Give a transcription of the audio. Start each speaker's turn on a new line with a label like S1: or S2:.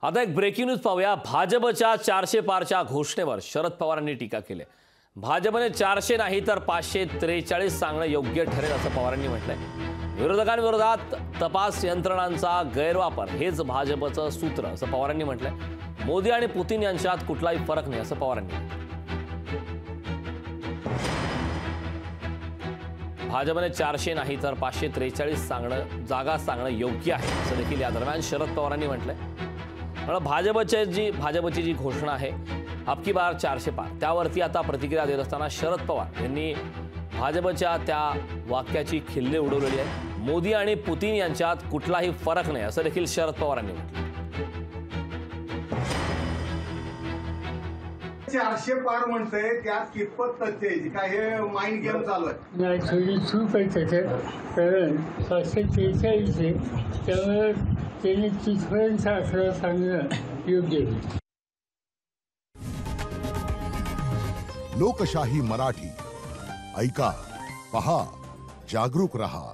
S1: आता एक breaking news पाहूया। भाजपच्या 400 पारच्या घोषणेवर शरद पवारांनी टीका केली। भाजपने 400 नाही तर 543 सांगणं योग्य ठरेल असं पवारांनी म्हटलंय। विरोधकांविरोधात तपास यंत्रणांचा गैरवापर हेच भाजपचं सूत्र असं पवारांनी म्हटलंय। मोदी आणि पुतीन यांच्यात कुठलाही फरक नाही असं पवारांनी म्हटलं। भाजपने 400 नाही तर 543 जागा सांगणं योग्य आहे असं देखील या दरम्यान शरद पवारांनी म्हटलंय। भाजपची जी घोषणा आहे अबकी बार 400 पार त्यावरती आता प्रतिक्रिया देत असताना शरद पवार यांनी भाजपच्या त्या वाक्याची खिल्ली उडवलेली आहे। मोदी आणि पुतीन यांच्यात कुठलाही फरक नाही असं देखील शरद पवारांनी म्हटलं।
S2: 400 पार म्हणतंय त्यात कितपत तथ्य आहे काय हे माइंड गेम चालू आहे?
S3: नाही, थोडी चूक आहे त्याच्यात, कारण 543 आहे, त्यामुळे त्यांनी तिथपर्यंत आकडा सांगणं योग्य आहे।
S4: लोकशाही मराठी ऐका, पहा, जागरूक रहा।